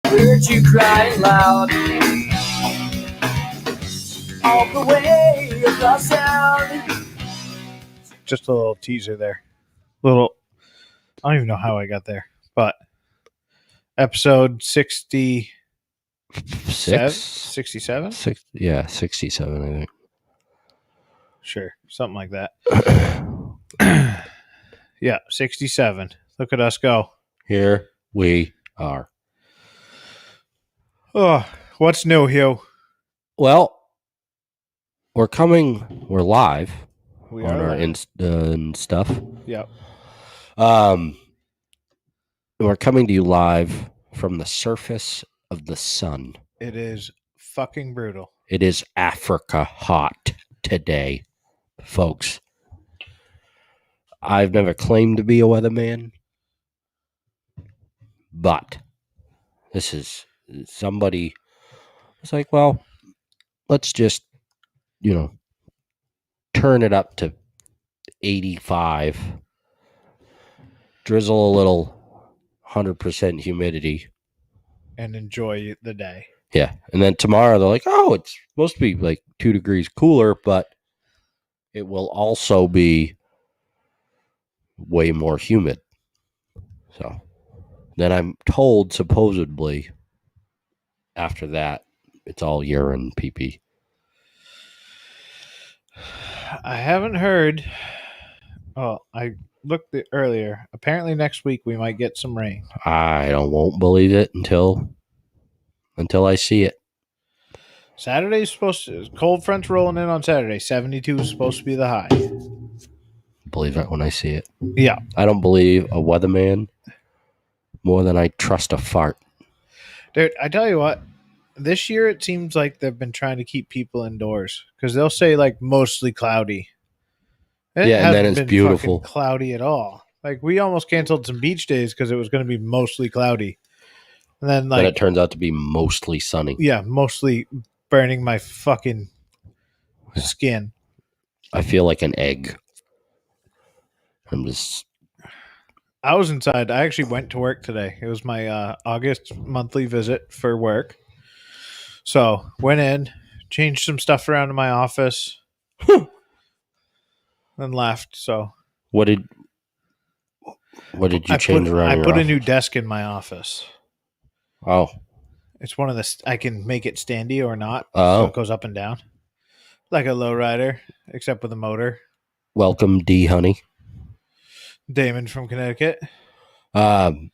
Heard you crying loud all the way across town. Just a little teaser there. Little, I don't even know how I got there, but episode 60, 67? Yeah, 67, I think. Sure, something like that. Yeah, 67. Look at us go. Here we are. Oh, what's new, Hugh? Well, we're live We on are our live. and stuff. Yep. We're coming to you live from the surface of the sun. It is fucking brutal. It is Africa hot today, folks. I've never claimed to be a weatherman, but this is somebody. It's like, well, let's just, turn it up to 85, drizzle a little 100% humidity. And enjoy the day. Yeah. And then tomorrow they're like, oh, it's supposed to be like 2 degrees cooler, but it will also be way more humid. So then I'm told, supposedly, after that, it's all urine pee-pee. I haven't heard. Oh, I looked earlier. Apparently next week we might get some rain. I won't believe it until I see it. Saturday's supposed to, cold front's rolling in on Saturday. 72 is supposed to be the high. Believe it when I see it. Yeah. I don't believe a weatherman more than I trust a fart. Dude, I tell you what, this year it seems like they've been trying to keep people indoors because they'll say like mostly cloudy. And then it's beautiful. Cloudy at all. Like we almost canceled some beach days because it was going to be mostly cloudy. And then it turns out to be mostly sunny. Yeah, mostly burning my fucking skin. I feel like an egg. I was inside. I actually went to work today. It was my August monthly visit for work. So went in, changed some stuff around in my office, then left. So what did you change around? I put a new desk in my office. Oh, it's one of the. I can make it standy or not. Oh, so it goes up and down like a lowrider, except with a motor. Welcome, D Honey. Damon from Connecticut. So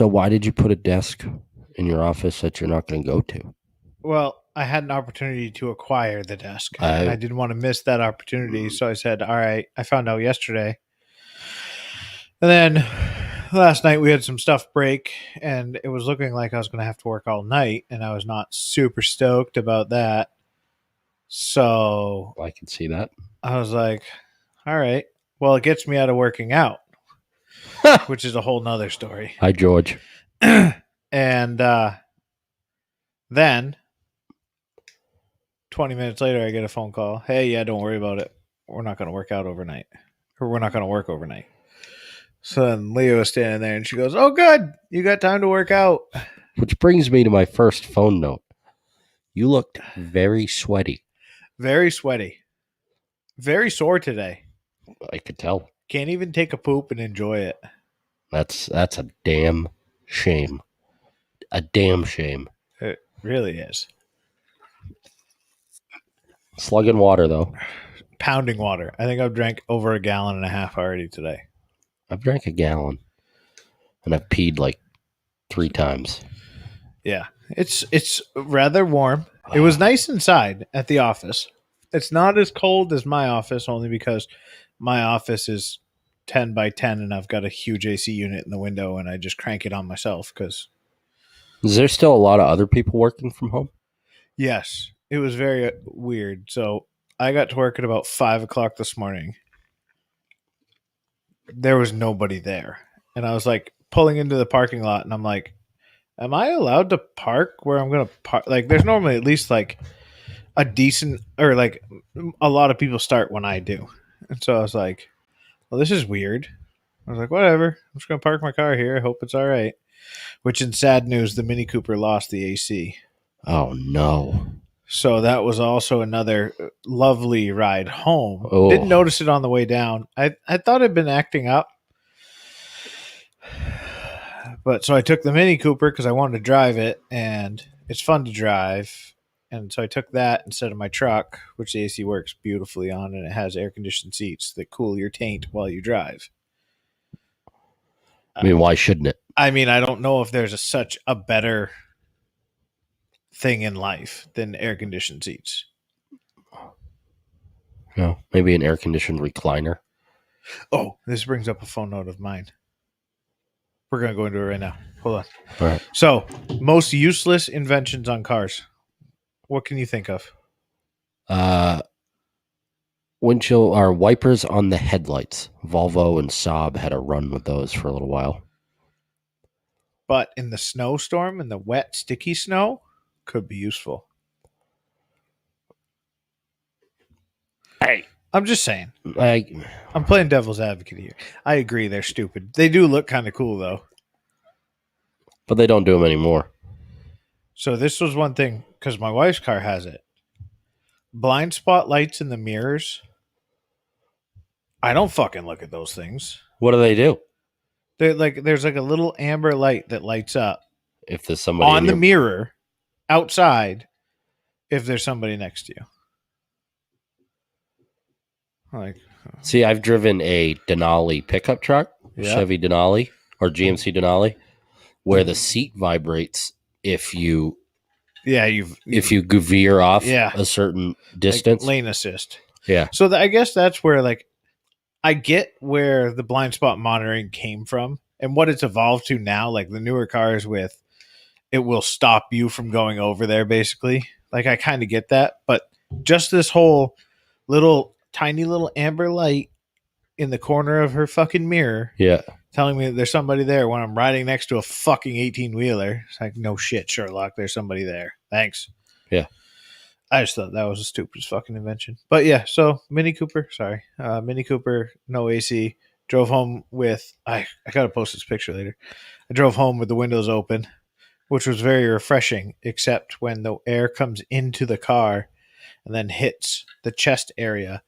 why did you put a desk in your office that you're not going to go to? Well, I had an opportunity to acquire the desk, and I didn't want to miss that opportunity. So I said, all right, I found out yesterday. And then last night we had some stuff break, and it was looking like I was going to have to work all night, and I was not super stoked about that. So I can see that. I was like, all right, well, it gets me out of working out, which is a whole nother story. Hi, George. And then 20 minutes later, I get a phone call. Hey, yeah, don't worry about it. We're not going to work out overnight. Or we're not going to work overnight. So then Leo was standing there and she goes, oh, good. You got time to work out. Which brings me to my first phone note. You looked very sweaty. Very sweaty. Very sore today. I could tell. Can't even take a poop and enjoy it. That's a damn shame. A damn shame. It really is. Slugging water, though. Pounding water. I think I've drank over 1.5 gallons already today. I've drank 1 gallon. And I've peed like 3 times. Yeah. It's rather warm. It was nice inside at the office. It's not as cold as my office, only because my office is 10 by 10 and I've got a huge AC unit in the window and I just crank it on myself because... Is there still a lot of other people working from home? Yes. It was very weird. So I got to work at about 5 o'clock this morning. There was nobody there. And I was like pulling into the parking lot and I'm like, am I allowed to park where I'm going to park? Like there's normally at least like a decent, or like a lot of people start when I do. And so I was like, well, this is weird. I was like, whatever. I'm just going to park my car here. I hope it's all right. which in sad news, the Mini Cooper lost the AC. Oh no. So that was also another lovely ride home. Oh. Didn't notice it on the way down. I thought I'd been acting up. But so I took the Mini Cooper because I wanted to drive it, and it's fun to drive. And so I took that instead of my truck, which the AC works beautifully on, and it has air-conditioned seats that cool your taint while you drive. I mean, why shouldn't it? I mean, I don't know if there's such a better thing in life than air-conditioned seats. No, maybe an air-conditioned recliner. Oh, this brings up a phone note of mine. We're going to go into it right now. Hold on. All right. So, most useless inventions on cars. What can you think of? Windshield or wipers on the headlights. Volvo and Saab had a run with those for a little while. But in the snowstorm, in the wet, sticky snow, could be useful. Hey, I'm just saying. like, I'm playing devil's advocate here. I agree they're stupid. They do look kind of cool, though. but they don't do them anymore. So this was one thing, because my wife's car has it. Blind spot lights in the mirrors. I don't fucking look at those things. What do they do? There's like a little amber light that lights up If there's somebody on in the your- mirror outside if there's somebody next to you. Like, See, I've driven a Denali pickup truck, yeah. Chevy Denali or GMC Denali, where the seat vibrates if you Yeah, you've veer off Yeah. a certain distance. like, lane assist. Yeah. So I guess that's where, like, I get where the blind spot monitoring came from and what it's evolved to now. Like the newer cars with it will stop you from going over there, basically. Like, I kind of get that, but just this whole tiny little amber light in the corner of her fucking mirror Yeah. telling me that there's somebody there when I'm riding next to a fucking 18-wheeler. It's like, no shit, Sherlock, there's somebody there. Thanks. Yeah. I just thought that was the stupidest fucking invention. But yeah, so Mini Cooper, no AC. Drove home with, I got to post this picture later. I drove home with the windows open, which was very refreshing, except when the air comes into the car and then hits the chest area,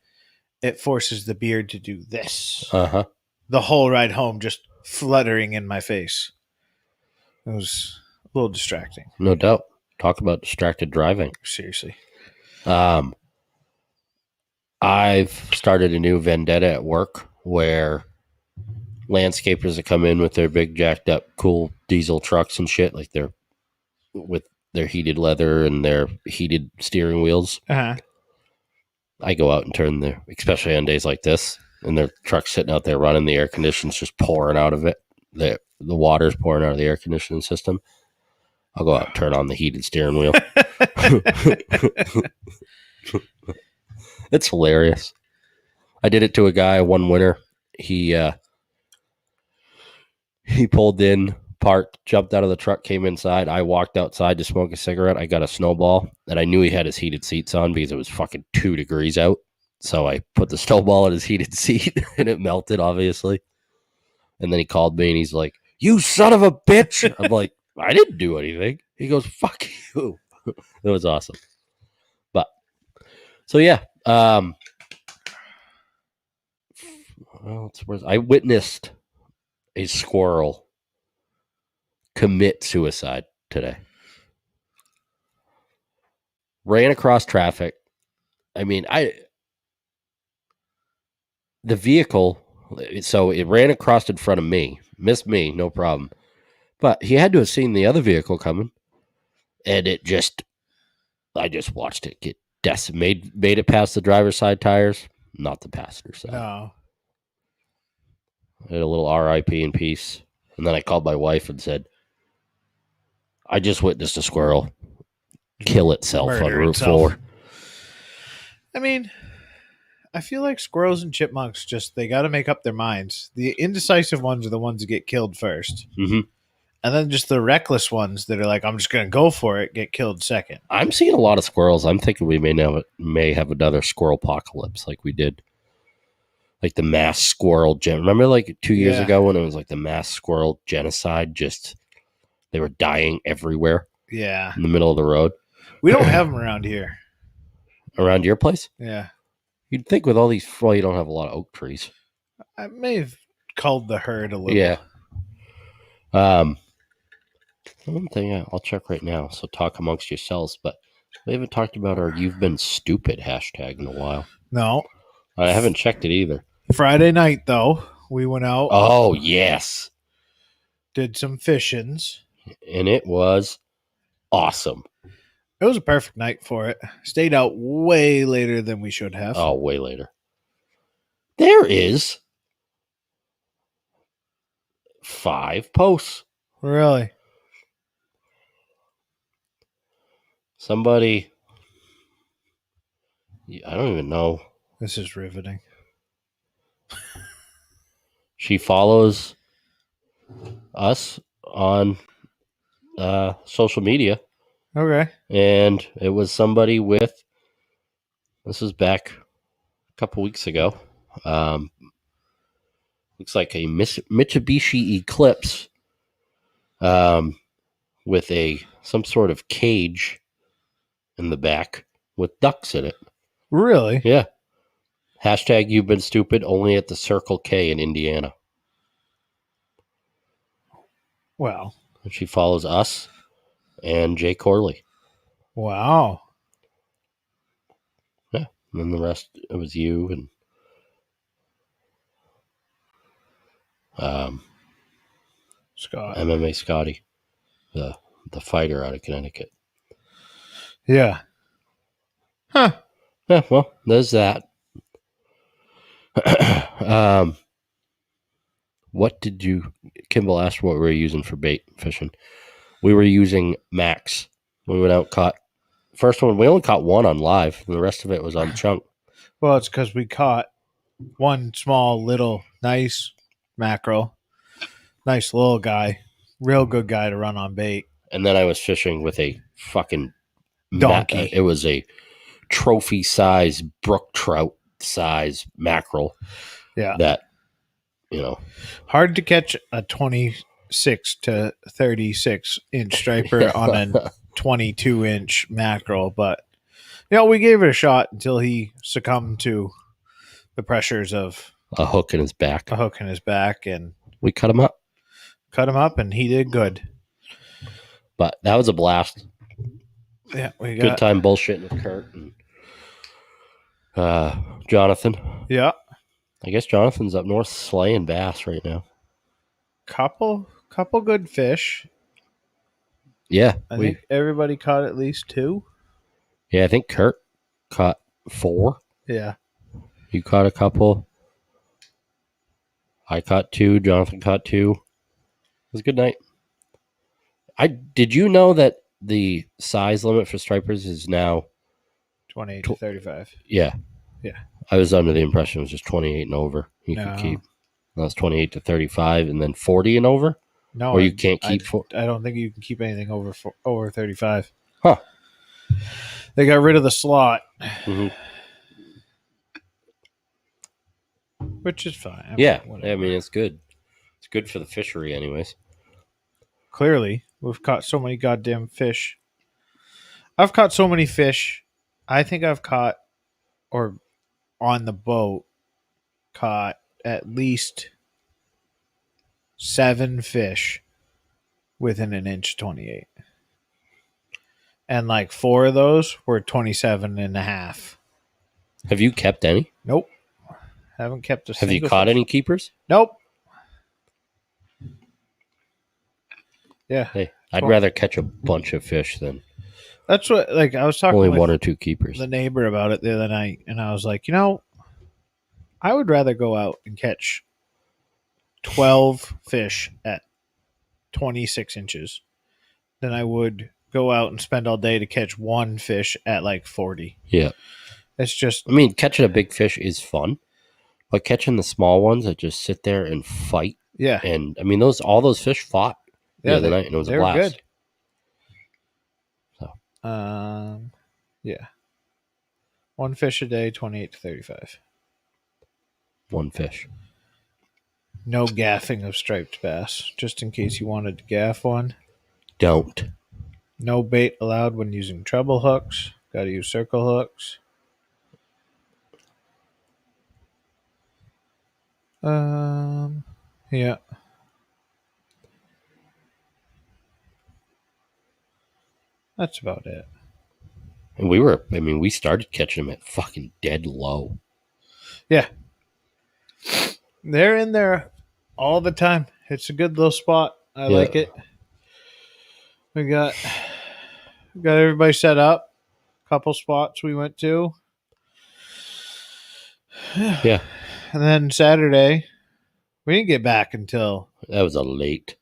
it forces the beard to do this. Uh-huh. The whole ride home just fluttering in my face. It was a little distracting. No doubt. Talk about distracted driving. Seriously. I've started a new vendetta at work where landscapers that come in with their big jacked up cool diesel trucks and shit, like they're with their heated leather and their heated steering wheels. Uh-huh. I go out and turn their, especially on days like this, and their truck's sitting out there running, the air conditioning's just pouring out of it. The water's pouring out of the air conditioning system. I'll go out and turn on the heated steering wheel. It's hilarious. I did it to a guy one winter. He pulled in, parked, jumped out of the truck, came inside. I walked outside to smoke a cigarette. I got a snowball, and I knew he had his heated seats on because it was fucking 2 degrees out. So I put the snowball in his heated seat, and it melted, obviously. And then he called me, and he's like, "You son of a bitch!" I'm like, "I didn't do anything." He goes, "Fuck you." It was awesome. But so yeah, well, I witnessed a squirrel commit suicide today. Ran across traffic. I mean, the vehicle, so it ran across in front of me, missed me, no problem. But he had to have seen the other vehicle coming, and I just watched it get decimated. Made it past the driver's side tires, not the passenger side. No. I had a little RIP in peace. And then I called my wife and said, I just witnessed a squirrel kill itself on Murder Route itself. 4. I mean, I feel like squirrels and chipmunks they got to make up their minds. The indecisive ones are the ones that get killed first. Mm-hmm. And then just the reckless ones that are like, I'm just going to go for it, get killed second. I'm seeing a lot of squirrels. I'm thinking we may have another squirrel apocalypse like we did. Like the mass squirrel remember like 2 years Yeah. ago when it was like the mass squirrel genocide? Just They were dying everywhere Yeah. in the middle of the road. We don't have them around here. Around your place? Yeah. You'd think with all these, well, you don't have a lot of oak trees. I may have culled the herd a little. Yeah. One thing I'll check right now, so talk amongst yourselves, but we haven't talked about our "You've Been Stupid" hashtag in a while. No. I haven't checked it either. Friday night, though, we went out. Oh, yes. Did some fishings. And it was awesome. It was a perfect night for it. Stayed out way later than we should have. Oh, way later. There is 5 posts. Really? Somebody, I don't even know. This is riveting. She follows us on social media. Okay. And it was somebody with, this is back a couple weeks ago. Looks like a Mitsubishi Eclipse with some sort of cage in the back with ducks in it. Really? Yeah. Hashtag "You've Been Stupid" only at the Circle K in Indiana. Wow. And she follows us and Jay Corley. Wow. Yeah. And then the rest, it was you and Scott. MMA Scotty, the fighter out of Connecticut. Yeah. Huh. Yeah, well, there's that. What did you, Kimball asked what we were using for bait fishing. We were using Max. We went out, caught, first one, we only caught one on live, and the rest of it was on chunk. Well, it's because we caught one small, little, nice mackerel. Nice little guy. Real good guy to run on bait. And then I was fishing with a fucking Donkey. It was a trophy size brook trout size mackerel. Yeah. That, hard to catch a 26 to 36 inch striper on a 22 inch mackerel, but we gave it a shot until he succumbed to the pressures of a hook in his back. And we cut him up, and he did good. But that was a blast. Yeah, we got good time bullshitting with Kurt and Jonathan. Yeah. I guess Jonathan's up north slaying bass right now. Couple good fish. Yeah. I think everybody caught at least 2. Yeah, I think Kurt caught 4. Yeah. You caught a couple. I caught 2. Jonathan caught 2. It was a good night. Did you know that the size limit for stripers is now 28 to 35? Yeah. Yeah. I was under the impression it was just 28 and over. You No. could keep. That was 28 to 35 and then 40 and over? No. Or you can't keep. I don't think you can keep anything over 35. Huh. They got rid of the slot. Mm-hmm. Which is fine. Yeah. Whatever. I mean, it's good. It's good for the fishery anyways. Clearly, we've caught so many goddamn fish. I've caught so many fish. I think I've caught, or on the boat, caught at least 7 fish within an inch 28. And like 4 of those were 27 and a half. Have you kept any? Nope. Haven't kept a Have you single caught fish. any keepers? Nope. Yeah. Hey, I'd rather catch a bunch of fish than That's what, like, I was talking only with 1 or 2 keepers. the neighbor about it the other night, and I was like, I would rather go out and catch 12 fish at 26 inches than I would go out and spend all day to catch 1 fish at like 40. Yeah. It's just, I mean, catching a big fish is fun, but catching the small ones that just sit there and fight. yeah. And I mean, all those fish fought the other night, and it was a they're blast. good. So. Yeah. 1 fish a day, 28 to 35. 1 fish. No gaffing of striped bass, just in case you wanted to gaff one. don't. No bait allowed when using treble hooks. Got to use circle hooks. Yeah. That's about it. And we started catching them at fucking dead low. Yeah. They're in there all the time. It's a good little spot. I like it. We got everybody set up. Couple spots we went to. Yeah. And then Saturday, we didn't get back until That was a late.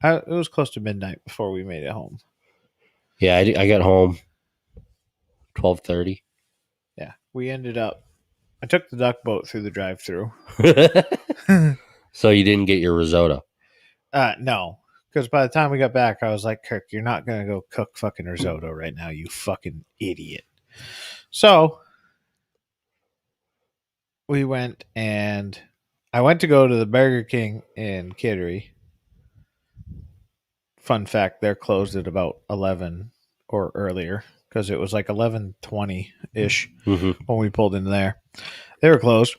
it was close to midnight before we made it home. Yeah, I got home 12:30. Yeah, we ended up. I took the duck boat through the drive-through. So you didn't get your risotto? No, because by the time we got back, I was like, Kirk, you're not gonna go cook fucking risotto right now, you fucking idiot. So we went, and I went to go to the Burger King in Kittery. Fun fact, they're closed at about 11 or earlier because it was like 11:20-ish when we pulled in there. They were closed.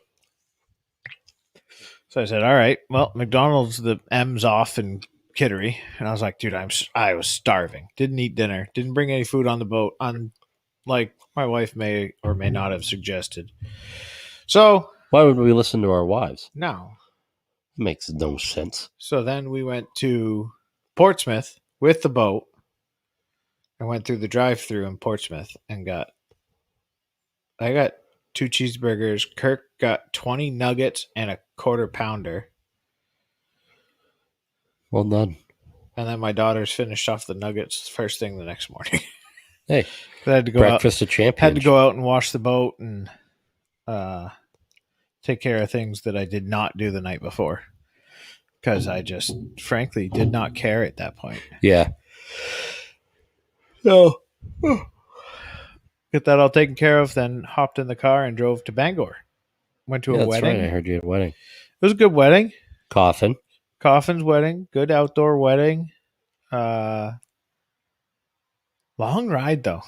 So I said, all right, well, McDonald's, the M's off in Kittery. And I was like, dude, I was starving. Didn't eat dinner. Didn't bring any food on the boat, like my wife may or may not have suggested. So why would we listen to our wives? No. Makes no sense. So then we went to Portsmouth with the boat. I went through the drive-thru in Portsmouth and I got 2 cheeseburgers. Kirk got 20 nuggets and a quarter pounder. Well done. And then my daughters finished off the nuggets first thing the next morning. Hey, I had to go breakfast of champions. Had to go out and wash the boat and take care of things that I did not do the night before. Because I just, frankly, did not care at that point. Yeah. So, get that all taken care of, then hopped in the car and drove to Bangor. Went to a wedding. Right. I heard you had a wedding. It was a good wedding. Coffin's wedding. Good outdoor wedding. Long ride, though.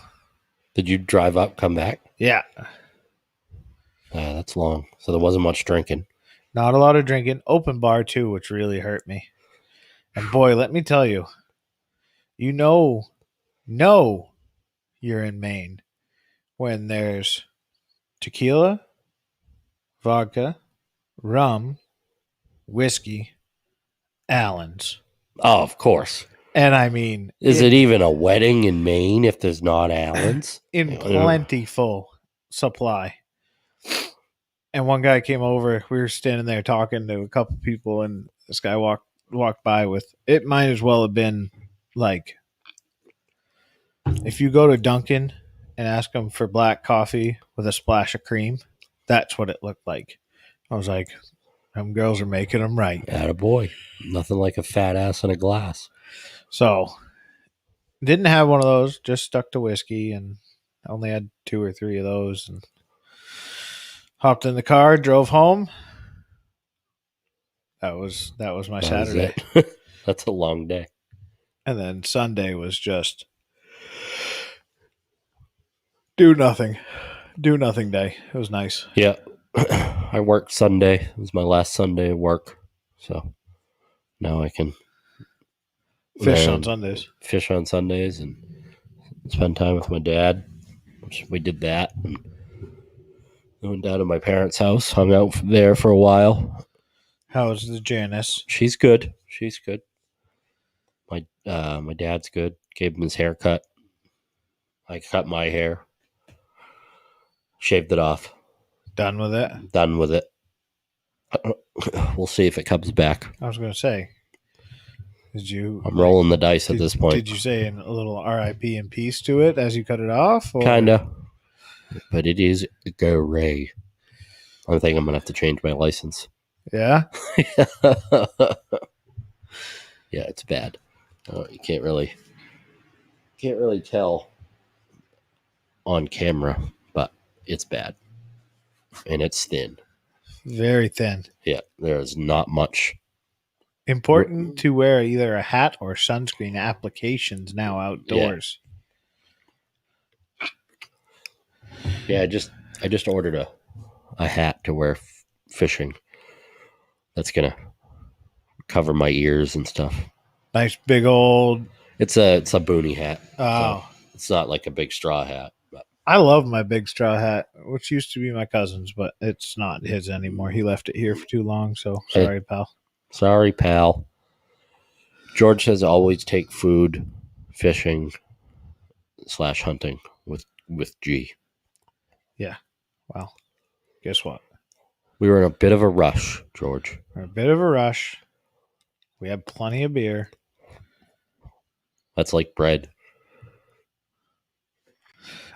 Did you drive up, come back? Yeah. That's long. So there wasn't much drinking. Not a lot of drinking. Open bar, too, which really hurt me. And boy, let me tell you, you know you're in Maine when there's tequila, vodka, rum, whiskey, Allen's. Oh, of course. And I mean... Is it even a wedding in Maine if there's not Allen's? In plentiful supply. And one guy came over. We were standing there talking to a couple people, and this guy walked by with... It might as well have been like... If you go to Dunkin' and ask them for black coffee with a splash of cream, that's what it looked like. I was like, them girls are making them right. Attaboy. Nothing like a fat ass in a glass. So, didn't have one of those, just stuck to whiskey, and only had 2 or 3 of those, and hopped in the car, drove home. That was my Saturday. That's a long day. And then Sunday was just do nothing day. It was nice. Yeah. I worked Sunday. It was my last Sunday of work. So now I can fish on Sundays. Fish on Sundays and spend time with my dad. Which we did that. And I went down to my parents' house, hung out there for a while. How's the Janice? She's good. My dad's good. Gave him his haircut. I cut my hair. Shaved it off. Done with it? Done with it. We'll see if it comes back. I was going to say, I'm rolling the dice at this point. Did you say a little RIP in peace to it as you cut it off? Kind of. But it is gray. I think I'm going to have to change my license. Yeah? Yeah, it's bad. You can't really tell on camera, but it's bad. And it's thin. Very thin. Yeah, there's not much Important to wear either a hat or sunscreen applications now outdoors. Yeah, I just ordered a hat to wear fishing. That's gonna cover my ears and stuff. Nice big old. It's a boonie hat. Oh, So it's not like a big straw hat, but I love my big straw hat, which used to be my cousin's, but it's not his anymore. He left it here for too long, so sorry, pal. Sorry, pal. George says always take food, fishing / hunting with G. Yeah. Well, guess what? We were in a bit of a rush, George. We're in a bit of a rush. We had plenty of beer. That's like bread.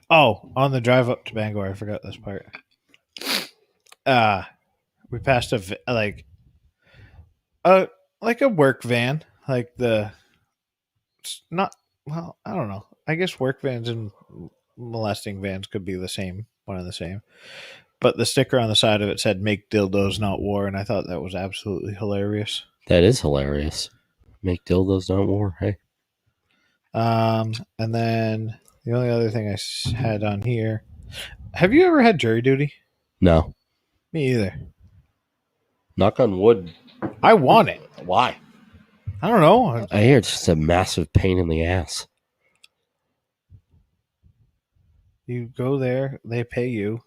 Oh, on the drive up to Bangor, I forgot this part. We passed a work van, like not well, I don't know. I guess work vans and molesting vans could be the same, one and the same. But the sticker on the side of it said "Make dildos, not war," and I thought that was absolutely hilarious. That is hilarious. Make dildos, not war. Hey. And then the only other thing I had on here. Have you ever had jury duty? No. Me either. Knock on wood. I want it. Why? I don't know. I hear it's just a massive pain in the ass. You go there, they pay you.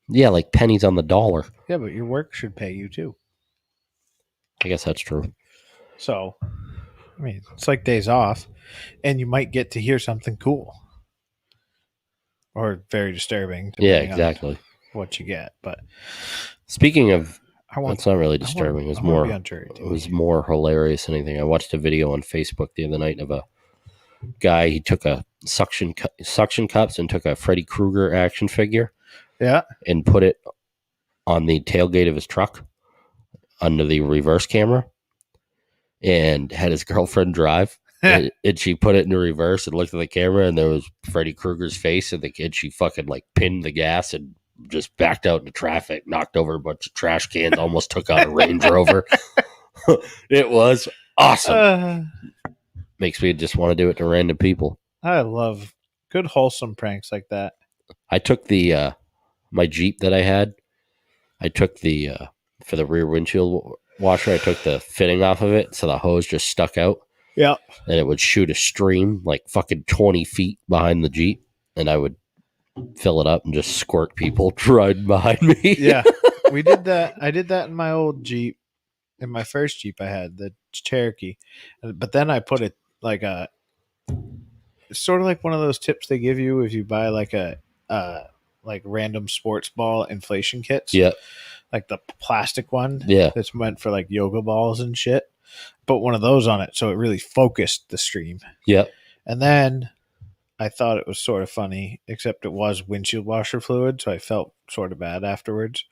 Yeah, like pennies on the dollar. Yeah, but your work should pay you too. I guess that's true. So, I mean, it's like days off, and you might get to hear something cool or very disturbing. Yeah, exactly. What you get, but speaking of, it's not really disturbing. It was more hilarious than anything. I watched a video on Facebook the other night of a guy. He took a suction cups and took a Freddy Krueger action figure. Yeah. And put it on the tailgate of his truck under the reverse camera and had his girlfriend drive. and she put it in the reverse and looked at the camera, and there was Freddy Krueger's face, and the kid, she fucking like pinned the gas and just backed out into traffic, knocked over a bunch of trash cans, almost took out a Range Rover. It was awesome. Makes me just want to do it to random people. I love good wholesome pranks like that. I took the my Jeep that I had. I took the for the rear windshield washer. I took the fitting off of it, so the hose just stuck out. Yeah, and it would shoot a stream like fucking 20 feet behind the Jeep, and I would fill it up and just squirt people riding behind me. Yeah, we did that. I did that in my old Jeep, in my first Jeep I had, the Cherokee, but then I put it like it's sort of like one of those tips they give you if you buy like a like random sports ball inflation kits. Yeah. Like the plastic one. Yeah. That's meant for like yoga balls and shit. Put one of those on it so it really focused the stream. Yeah. And then I thought it was sort of funny, except it was windshield washer fluid, so I felt sort of bad afterwards.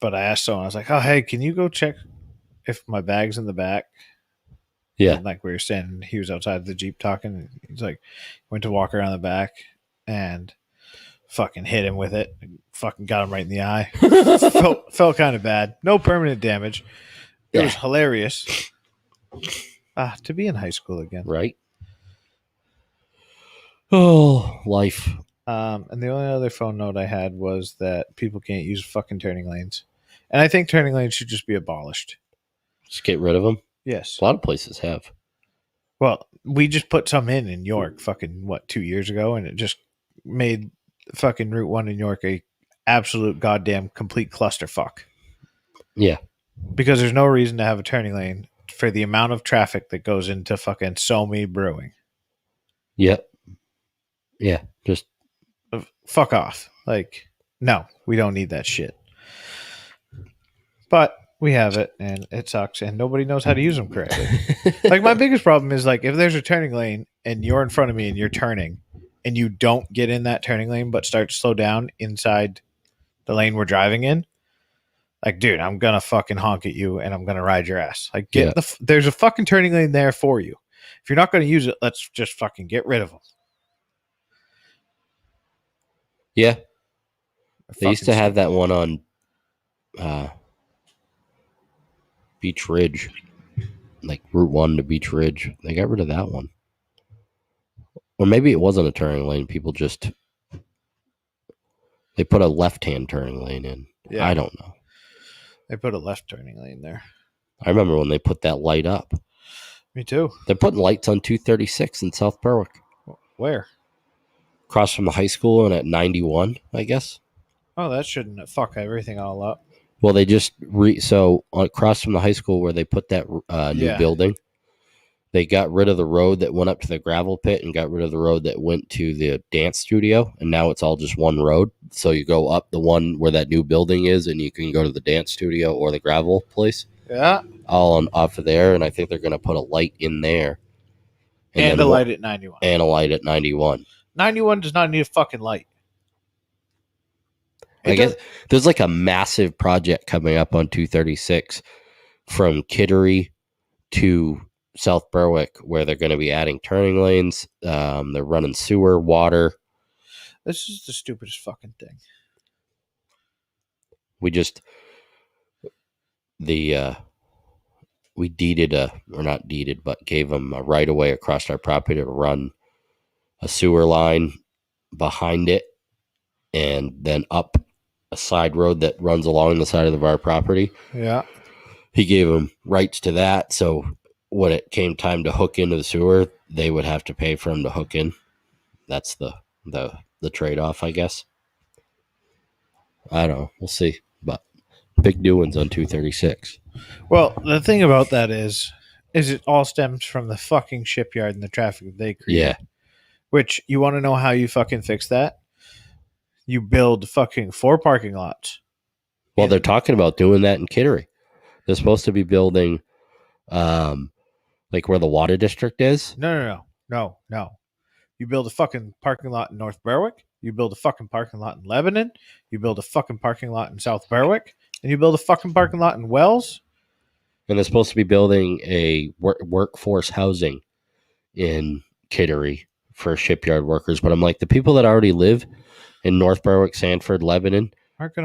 But I asked someone, I was like, "Oh, hey, can you go check if my bag's in the back?" Yeah. And like we were standing, he was outside the Jeep talking. And he's like, went to walk around the back and fucking hit him with it. Fucking got him right in the eye. felt kind of bad. No permanent damage. It was hilarious. To be in high school again. Right. Oh, life. And the only other phone note I had was that people can't use fucking turning lanes. And I think turning lanes should just be abolished. Just get rid of them? Yes. A lot of places have. Well, we just put some in York fucking, 2 years ago, and it just made fucking Route 1 in York a absolute goddamn complete clusterfuck. Yeah. Because there's no reason to have a turning lane for the amount of traffic that goes into fucking Somi Brewing. Yep. Yeah. Just fuck off. Like, no, we don't need that shit. But we have it, and it sucks, and nobody knows how to use them correctly. Like, my biggest problem is, like, if there's a turning lane and you're in front of me and you're turning and you don't get in that turning lane but start to slow down inside the lane we're driving in, like, dude, I'm going to fucking honk at you and I'm going to ride your ass. Like, there's a fucking turning lane there for you. If you're not going to use it, let's just fucking get rid of them. Yeah. They used to have that one on Beach Ridge. like Route 1 to Beach Ridge. They got rid of that one. Or maybe it wasn't a turning lane. People just, they put a left-hand turning lane in. Yeah. I don't know. They put a left turning lane there. I remember when they put that light up. Me too. They're putting lights on 236 in South Berwick. Where? Across from the high school and at 91, I guess. Oh, that shouldn't fuck everything all up. Well, they just so across from the high school where they put that new building, they got rid of the road that went up to the gravel pit and got rid of the road that went to the dance studio, and now it's all just one road. So you go up the one where that new building is, and you can go to the dance studio or the gravel place. Yeah, all off of there, and I think they're going to put a light in there, and a light at 91, and a light at 91. 91 does not need a fucking light. I guess there's like a massive project coming up on 236 from Kittery to South Berwick where they're going to be adding turning lanes. They're running sewer, water. This is the stupidest fucking thing. We deeded or not deeded, but gave them a right of way across our property to run a sewer line behind it and then up a side road that runs along the side of our property. Yeah. He gave them rights to that. So when it came time to hook into the sewer, they would have to pay for them to hook in. That's the trade-off, I guess. I don't know. We'll see. But big doings on 236. Well, the thing about that is it all stems from the fucking shipyard and the traffic that they create. Yeah. Which, you want to know how you fucking fix that? You build fucking 4 parking lots. Well, they're talking about doing that in Kittery. They're supposed to be building, like where the water district is. No. You build a fucking parking lot in North Berwick. You build a fucking parking lot in Lebanon. You build a fucking parking lot in South Berwick. And you build a fucking parking lot in Wells. And they're supposed to be building a workforce housing in Kittery for shipyard workers. But I'm like, the people that already live in North Berwick, Sanford, Lebanon,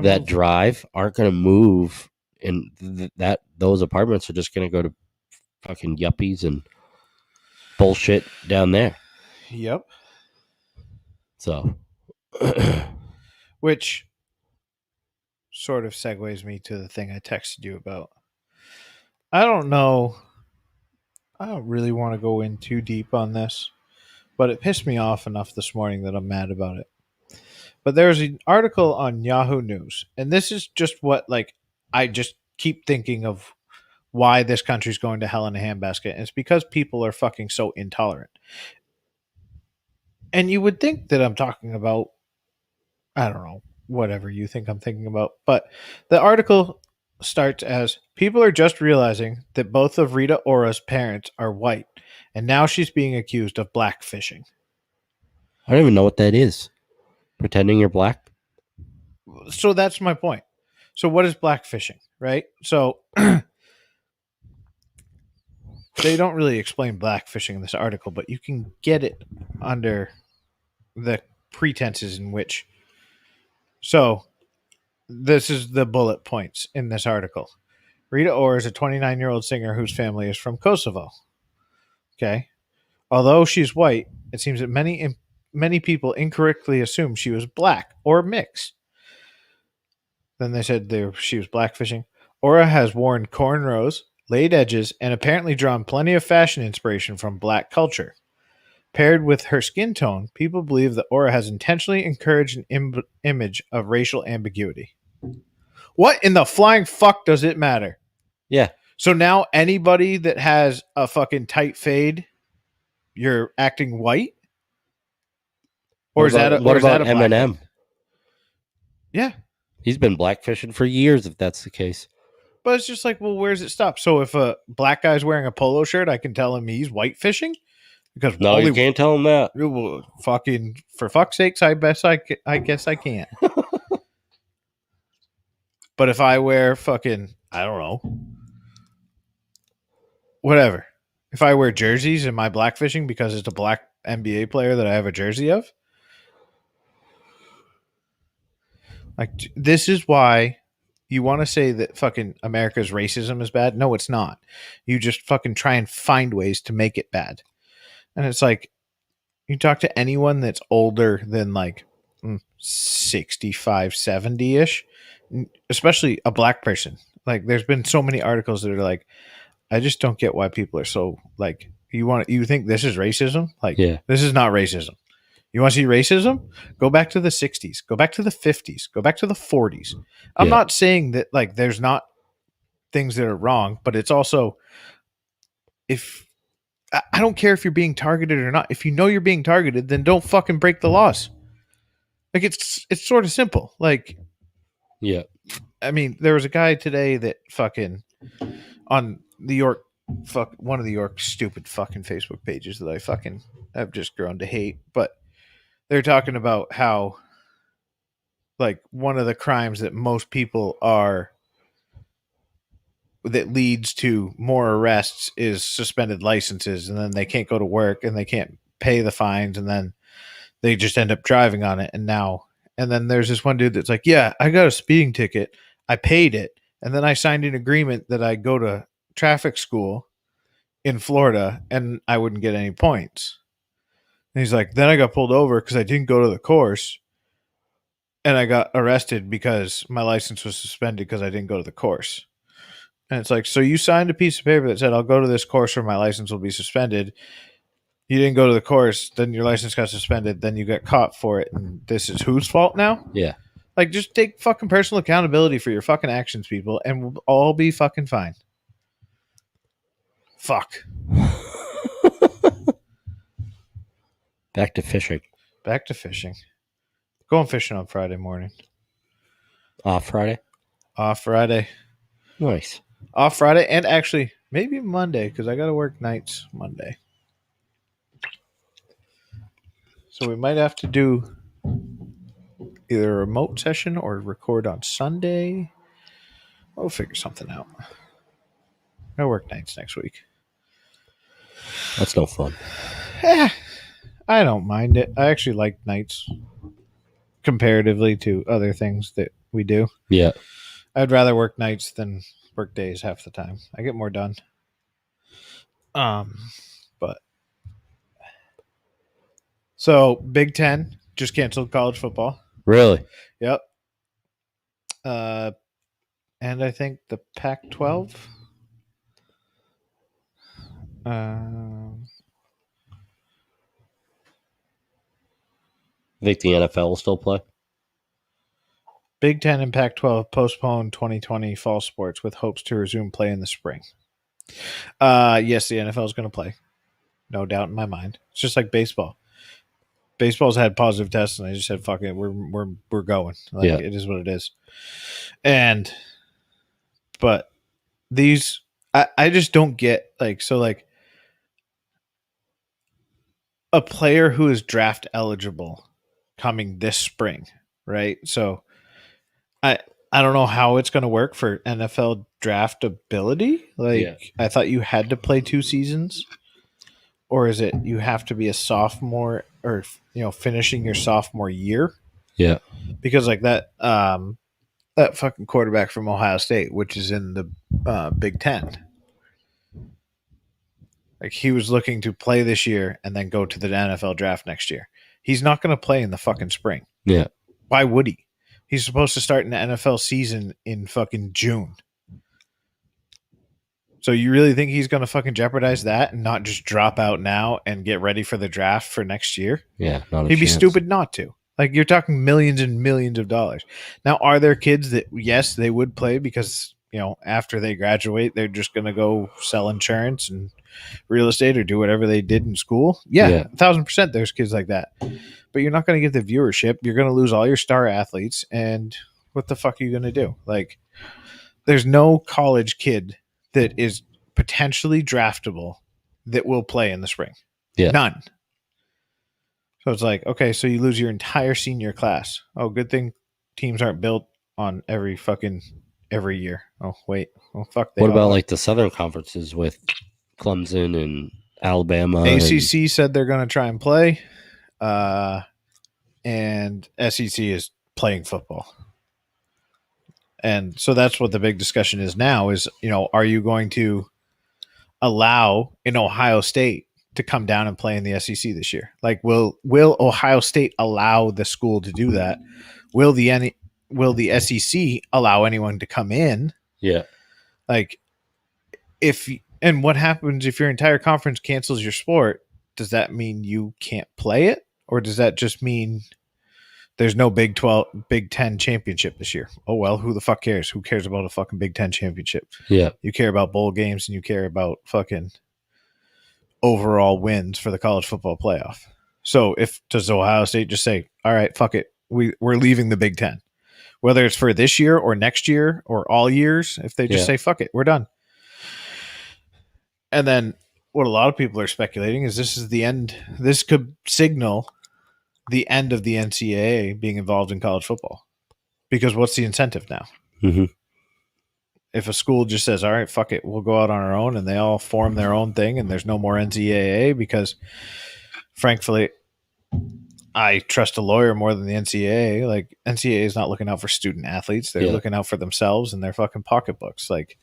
that drive aren't going to move, and those apartments are just going to go to fucking yuppies and bullshit down there. Yep. So, which sort of segues me to the thing I texted you about. I don't know. I don't really want to go in too deep on this, but it pissed me off enough this morning that I'm mad about it. But there's an article on Yahoo News, and this is just what, like, I just keep thinking of why this country's going to hell in a handbasket. And it's because people are fucking so intolerant. And you would think that I'm talking about, I don't know, whatever you think I'm thinking about. But the article starts as, people are just realizing that both of Rita Ora's parents are white, and now she's being accused of blackfishing. I don't even know what that is. Pretending you're black? So that's my point. So what is blackfishing, right? So they don't really explain blackfishing in this article, but you can get it under the pretenses in which. So this is the bullet points in this article. Rita Ora is a 29-year-old singer whose family is from Kosovo. Okay. Although she's white, it seems that many people incorrectly assumed she was black or mixed. Then they said she was blackfishing. Ora has worn cornrows, laid edges, and apparently drawn plenty of fashion inspiration from black culture. Paired with her skin tone, people believe that Ora has intentionally encouraged an image of racial ambiguity. What in the flying fuck does it matter? Yeah. So now anybody that has a fucking tight fade, you're acting white? Or is that Eminem? Yeah. He's been blackfishing for years, if that's the case. But it's just like, well, where does it stop? So if a black guy's wearing a polo shirt, I can tell him he's white fishing? Because no, you can't tell him that. Well, fucking, for fuck's sakes, I guess I can't. But if I wear fucking, I don't know, whatever. If I wear jerseys, am I blackfishing because it's a black NBA player that I have a jersey of? Like, this is why you want to say that fucking America's racism is bad? No, it's not. You just fucking try and find ways to make it bad. And it's like, you talk to anyone that's older than like 65, 70-ish, especially a black person. Like, there's been so many articles that are like, I just don't get why people are so like, you think this is racism? Like, this is not racism. You want to see racism? Go back to the 60s, go back to the 50s, go back to the 40s. I'm not saying that like there's not things that are wrong, but it's also, if I don't care if you're being targeted or not. If you know you're being targeted, then don't fucking break the laws. Like, it's sort of simple. Like, yeah. I mean, there was a guy today that fucking on the York, one of the York stupid fucking Facebook pages that I fucking have just grown to hate, but they're talking about how, like, one of the crimes that most people are, that leads to more arrests is suspended licenses, and then they can't go to work and they can't pay the fines, and then they just end up driving on it. And then there's this one dude that's like, yeah, I got a speeding ticket, I paid it, and then I signed an agreement that I go to traffic school in Florida and I wouldn't get any points. And he's like, then I got pulled over because I didn't go to the course, and I got arrested because my license was suspended because I didn't go to the course. And it's like, so you signed a piece of paper that said, I'll go to this course or my license will be suspended. You didn't go to the course, then your license got suspended, then you got caught for it, and this is whose fault now? Yeah. Like, just take fucking personal accountability for your fucking actions, people, and we'll all be fucking fine. Fuck. Back to fishing. Back to fishing. Going fishing on Friday morning. Off Friday? Off Friday. Nice. Off Friday, and actually maybe Monday, because I got to work nights Monday. So we might have to do either a remote session or record on Sunday. We'll figure something out. I work nights next week. That's no fun. I don't mind it. I actually like nights comparatively to other things that we do. Yeah. I'd rather work nights than work days half the time. I get more done. But so Big Ten just canceled college football. Really? Yep. And I think the Pac-12. I think the NFL will still play. Big Ten and Pac-12 postponed 2020 fall sports with hopes to resume play in the spring. Yes, the NFL is going to play. No doubt in my mind. It's just like baseball. Baseball's had positive tests, and I just said, "Fuck it, we're going." Like, Yeah. It is what it is. But these, I just don't get, like, so like a player who is draft eligible coming this spring, right? So I don't know how it's going to work for NFL draftability. Like, I thought you had to play 2 seasons, or is it you have to be a sophomore or finishing your sophomore year? Yeah. Because like that fucking quarterback from Ohio State, which is in the Big Ten, like, he was looking to play this year and then go to the NFL draft next year. He's not going to play in the fucking spring. Yeah. Why would he? He's supposed to start an NFL season in fucking June. So you really think he's going to fucking jeopardize that and not just drop out now and get ready for the draft for next year? Yeah. Not a He'd be chance. stupid not to. Like, you're talking millions and millions of dollars. Now, are there kids that, yes, they would play because, after they graduate, they're just going to go sell insurance and real estate or do whatever they did in school? Yeah. 1,000% there's kids like that. But you're not going to get the viewership. You're going to lose all your star athletes. And what the fuck are you going to do? Like, there's no college kid that is potentially draftable that will play in the spring. Yeah. None. So it's like, okay, so you lose your entire senior class. Oh, good thing teams aren't built on every year. Oh, wait. Oh, fuck. What about like the Southern conferences with Clemson and Alabama? ACC said they're going to try and play. And SEC is playing football. And so that's what the big discussion is now is, are you going to allow in Ohio State to come down and play in the SEC this year? Like, will Ohio State allow the school to do that? Will the SEC allow anyone to come in? Yeah. Like, and what happens if your entire conference cancels your sport? Does that mean you can't play it? Or does that just mean there's no Big 10 championship this year? Oh, well, who the fuck cares? Who cares about a fucking Big 10 championship? Yeah. You care about bowl games and you care about fucking overall wins for the college football playoff. So does Ohio State just say, all right, fuck it, we're leaving the Big 10, whether it's for this year or next year or all years? If they just say, fuck it, we're done. And then what a lot of people are speculating is this is the end. This could signal the end of the NCAA being involved in college football, because what's the incentive now? Mm-hmm. If a school just says, all right, fuck it, we'll go out on our own, and they all form their own thing and there's no more NCAA, because frankly, I trust a lawyer more than the NCAA. Like, NCAA is not looking out for student athletes. They're looking out for themselves and their fucking pocketbooks. Like,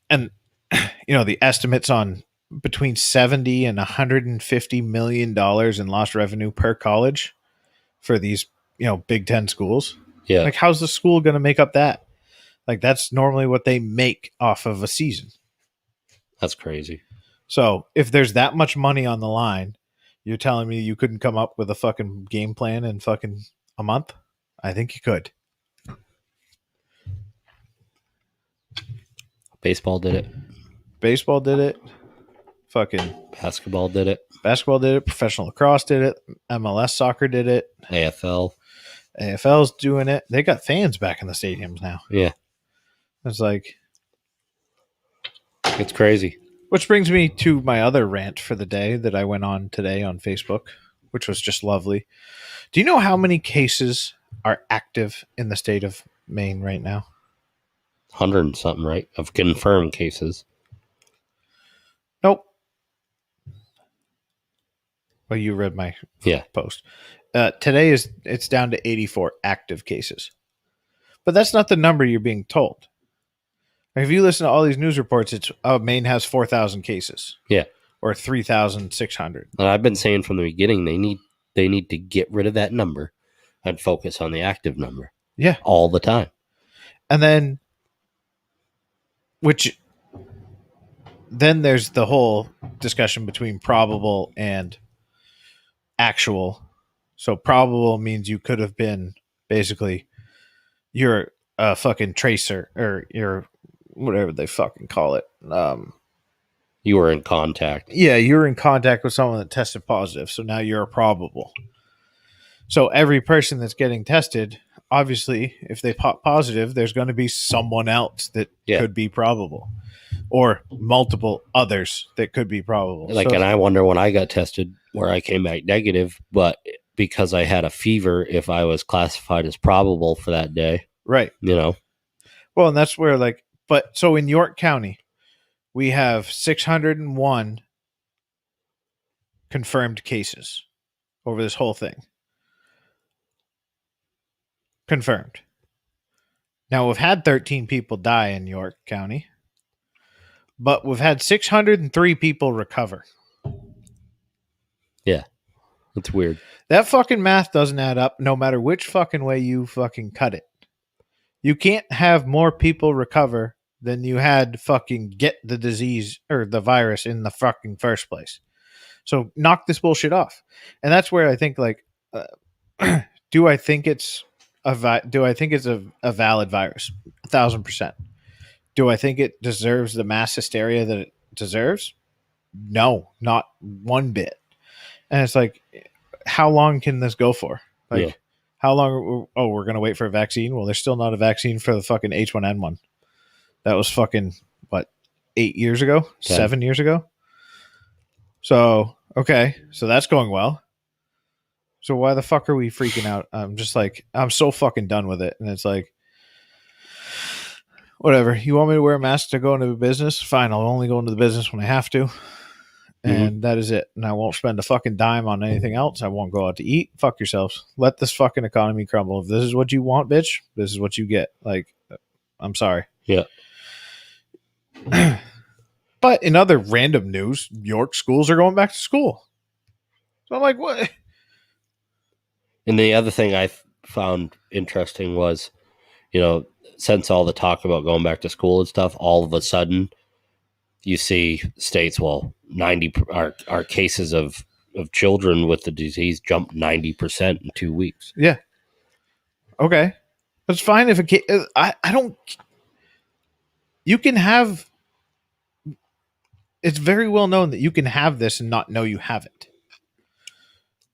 and the estimates on between $70 and $150 million in lost revenue per college for these, Big 10 schools. Yeah. Like, how's the school going to make up that? Like, that's normally what they make off of a season. That's crazy. So if there's that much money on the line, you're telling me you couldn't come up with a fucking game plan in fucking a month? I think you could. Baseball did it. Baseball did it. Fucking basketball did it. Basketball did it. Professional lacrosse did it. MLS soccer did it. AFL's doing it. They got fans back in the stadiums now. Yeah. It's like, it's crazy. Which brings me to my other rant for the day that I went on today on Facebook, which was just lovely. Do you know how many cases are active in the state of Maine right now? 100 and something, right? Of confirmed cases. Nope. Well, you read my post. Today it's down to 84 active cases. But that's not the number you're being told. If you listen to all these news reports, it's Maine has 4,000 cases. Yeah. Or 3,600. And I've been saying from the beginning they need to get rid of that number and focus on the active number. Yeah. All the time. And then there's the whole discussion between probable and actual. So probable means you could have been basically you're a fucking tracer, or you're whatever they fucking call it. You were in contact. Yeah, you were in contact with someone that tested positive. So now you're a probable. So every person that's getting tested, obviously, if they pop positive, there's going to be someone else that could be probable, or multiple others that could be probable. And I wonder when I got tested where I came back negative, but because I had a fever, if I was classified as probable for that day. Right. Well, and that's where so in York County, we have 601 confirmed cases over this whole thing. Confirmed. Now, we've had 13 people die in York County, but we've had 603 people recover. Yeah. That's weird. That fucking math doesn't add up no matter which fucking way you fucking cut it. You can't have more people recover than you had fucking get the disease or the virus in the fucking first place. So knock this bullshit off. And that's where I think do I think it's a valid virus? 1,000%. Do I think it deserves the mass hysteria that it deserves? No, not one bit. And it's like, how long can this go for? How long? We're going to wait for a vaccine? Well, there's still not a vaccine for the fucking H1N1. That was fucking, 8 years ago? 10. 7 years ago? So, okay. So that's going well. So why the fuck are we freaking out? I'm just I'm so fucking done with it. And it's whatever. You want me to wear a mask to go into the business? Fine. I'll only go into the business when I have to. And that is it. And I won't spend a fucking dime on anything else. I won't go out to eat. Fuck yourselves. Let this fucking economy crumble. If this is what you want, bitch, this is what you get. I'm sorry. Yeah. But in other random news, York schools are going back to school. So I'm like, what? And the other thing I found interesting was, since all the talk about going back to school and stuff, all of a sudden you see states, 90 our cases of children with the disease jumped 90% in 2 weeks. Yeah. Okay. That's fine if a kid, I don't, you can have, it's very well known that you can have this and not know you have it.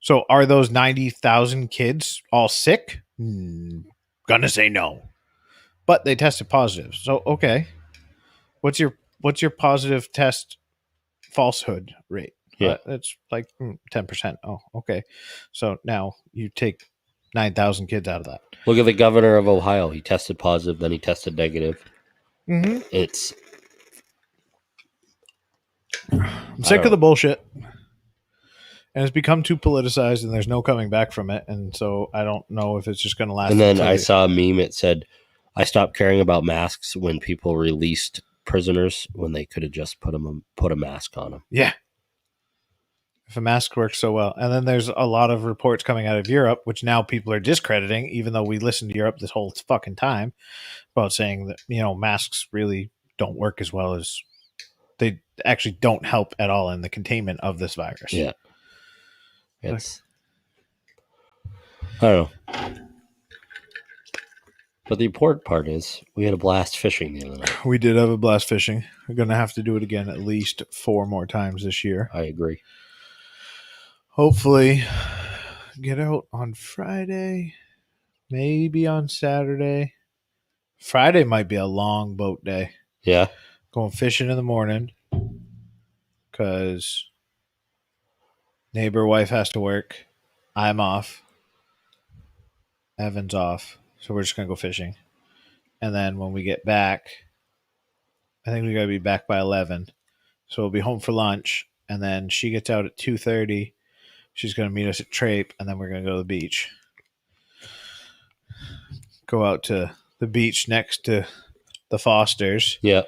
So are those 90,000 kids all sick? Gonna say no. But they tested positive. So okay. What's your positive test falsehood rate? Yeah. It's like 10%. Oh, okay. So now you take 9,000 kids out of that. Look at the governor of Ohio. He tested positive, then he tested negative. Mm-hmm. I'm sick of the bullshit. And it's become too politicized, and there's no coming back from it. And so I don't know if it's just going to last. And then I saw a meme. It said, "I stopped caring about masks when people released prisoners when they could have just put a mask on them." Yeah. If a mask works so well. And then there's a lot of reports coming out of Europe, which now people are discrediting, even though we listened to Europe this whole fucking time, about saying that, masks really don't work as well as they actually don't help at all in the containment of this virus. Yeah. It's, I don't know. But the important part is we had a blast fishing the other night. We did have a blast fishing. We're going to have to do it again at least 4 more times this year. I agree. Hopefully get out on Friday, maybe on Saturday. Friday might be a long boat day. Yeah. Going fishing in the morning because neighbor wife has to work. I'm off. Evan's off. So we're just going to go fishing. And then when we get back, I think we got to be back by 11. So we'll be home for lunch. And then she gets out at 2:30. She's going to meet us at Trape. And then we're going to go to the beach. Go out to the beach next to the Fosters. Yeah.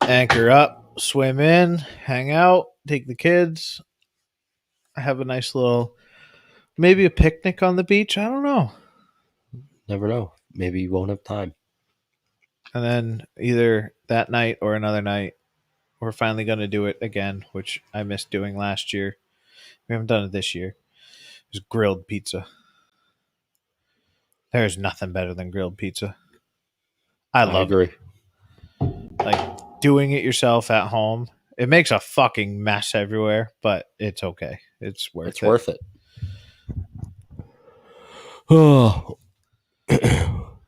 Anchor up, swim in, hang out, take the kids. Have a nice little, maybe a picnic on the beach. I don't know. Never know. Maybe you won't have time. And then either that night or another night, we're finally going to do it again, which I missed doing last year. We haven't done it this year. It's grilled pizza. There's nothing better than grilled pizza. I love agree. it. Like doing it yourself at home. It makes a fucking mess everywhere, but it's okay. It's worth it. Worth it. Oh.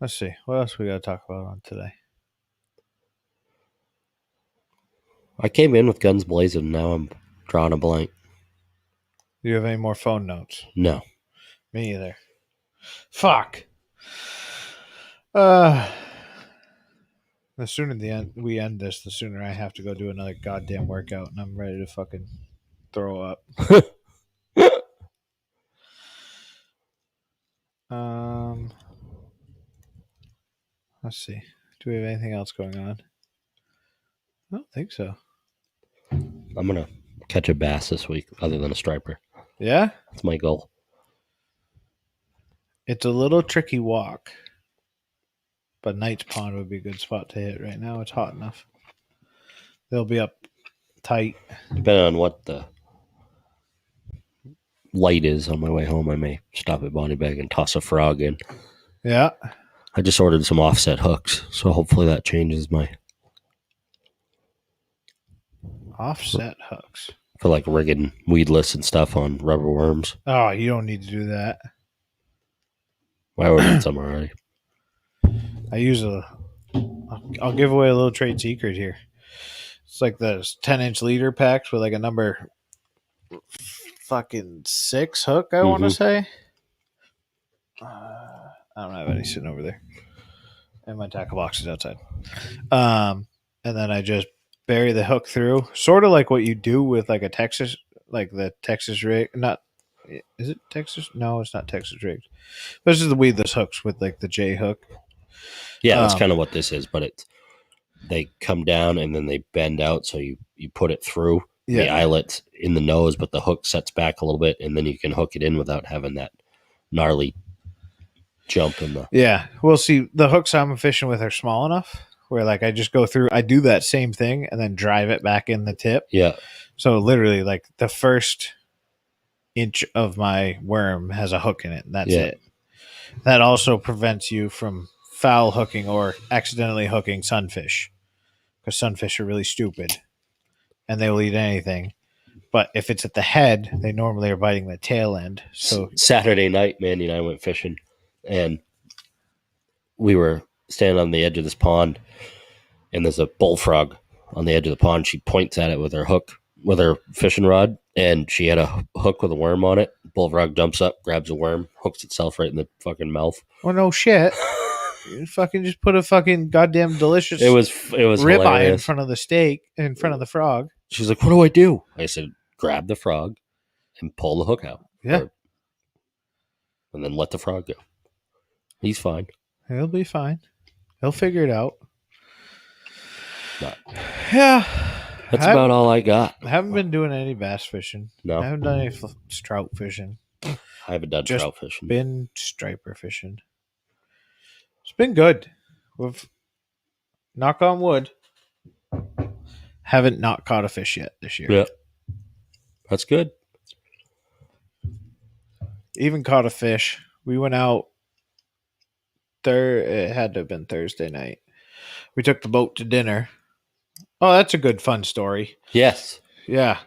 Let's see. What else we got to talk about on today? I came in with guns blazing. Now I'm drawing a blank. Do you have any more phone notes? No. Me either. Fuck. The sooner we end this, the sooner I have to go do another goddamn workout, and I'm ready to fucking throw up. Let's see. Do we have anything else going on? I don't think so. I'm gonna catch a bass this week, other than a striper. Yeah? That's my goal. It's a little tricky walk, but Knight's Pond would be a good spot to hit right now. It's hot enough. They'll be up tight. Depending on what the light is on my way home, I may stop at Bonnie Bag and toss a frog in. Yeah. I just ordered some offset hooks, so hopefully that changes my... Offset hooks. For like rigging weedless and stuff on rubber worms. Oh, you don't need to do that. I ordered some already. I use I'll give away a little trade secret here. It's like the 10-inch leader packs with like a number fucking 6 hook, I want to say. I don't have any sitting over there. And my tackle box is outside. And then I just bury the hook through, sort of like what you do with like a Texas, like the Texas rig. Not, is it Texas? No, it's not Texas rigged. This is the weedless hooks with like the J hook. Yeah, that's kind of what this is, but they come down and then they bend out, so you put it through the eyelet in the nose, but the hook sets back a little bit, and then you can hook it in without having that gnarly jump in the. Yeah, we'll see. The hooks I'm fishing with are small enough where like I just go through, I do that same thing and then drive it back in the tip. Yeah. So literally, like the first inch of my worm has a hook in it, and that's it. That also prevents you from foul hooking or accidentally hooking sunfish, because sunfish are really stupid and they will eat anything. But if it's at the head, they normally are biting the tail end. So Saturday night, Mandy and I went fishing, and we were standing on the edge of this pond, and there's a bullfrog on the edge of the pond. She points at it with her hook, with her fishing rod, and she had a hook with a worm on it. Bullfrog jumps up, grabs a worm, hooks itself right in the fucking mouth. Oh no shit! You fucking just put a fucking goddamn delicious it was ribeye in front of the steak, in front of the frog. She's like, "What do I do?" I said, "Grab the frog and pull the hook out." Yeah. And then let the frog go. He's fine. He'll be fine. He'll figure it out. But yeah. That's about all I got. I haven't been doing any bass fishing. No. I haven't done any trout fishing. I haven't done trout fishing. Been striper fishing. It's been good. We've, knock on wood, haven't not caught a fish yet this year. Yeah. That's good. Even caught a fish. We went out it had to have been Thursday night. We took the boat to dinner. Oh, that's a good fun story. Yes. Yeah.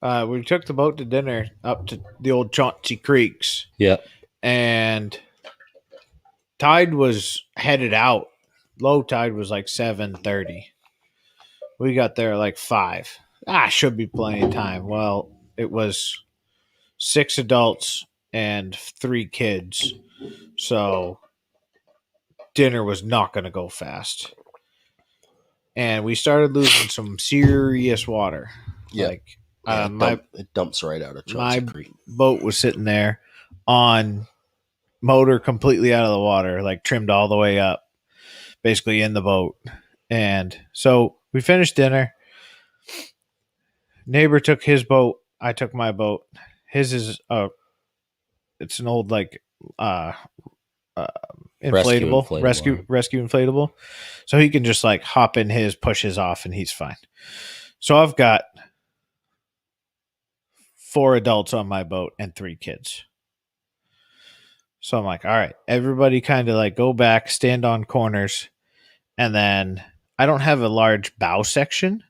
We took the boat to dinner up to the old Chauncey Creeks. Yeah. And tide was headed out. Low tide was like 7:30. We got there like 5. Should be plenty of time. Well, it was 6 adults and 3 kids. So dinner was not going to go fast. And we started losing some serious water. Yeah. Like it dumps right out of Chauncey Creek. My boat was sitting there on motor completely out of the water, like trimmed all the way up, basically in the boat. And so we finished dinner. Neighbor took his boat. I took my boat. His is it's an old like inflatable rescue inflatable, so he can just like hop in his, push his off, and he's fine. So I've got 4 adults on my boat and 3 kids. So I'm like, all right, everybody kind of like go back, stand on corners, and then I don't have a large bow section,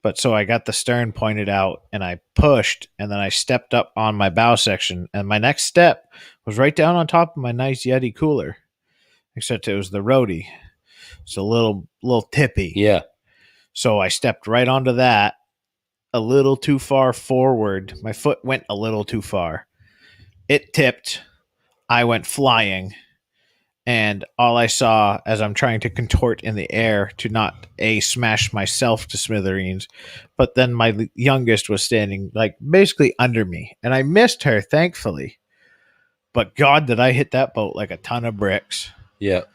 but so I got the stern pointed out and I pushed, and then I stepped up on my bow section, and my next step was right down on top of my nice Yeti cooler, except it was the roadie. It's a little tippy. Yeah. So I stepped right onto that a little too far forward. My foot went a little too far. It tipped. I went flying. And all I saw as I'm trying to contort in the air to not smash myself to smithereens, but then my youngest was standing like basically under me, and I missed her, thankfully. But God, did I hit that boat like a ton of bricks. Yeah.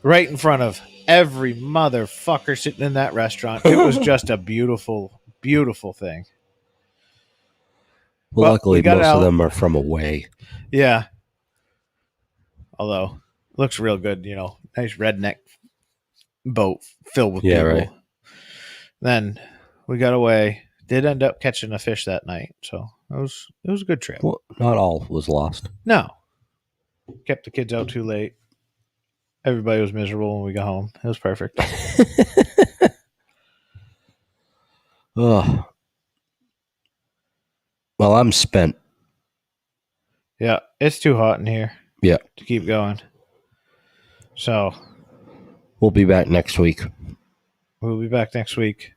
Right in front of every motherfucker sitting in that restaurant. It was just a beautiful, beautiful thing. Well, luckily most of them are from away. Yeah. Although looks real good, nice redneck boat filled with people. Right. Then we got away. Did end up catching a fish that night, so it was a good trip. Well, not all was lost. No. Kept the kids out too late. Everybody was miserable when we got home. It was perfect. Oh. Well, I'm spent. Yeah, it's too hot in here. Yeah. To keep going. So we'll be back next week. We'll be back next week.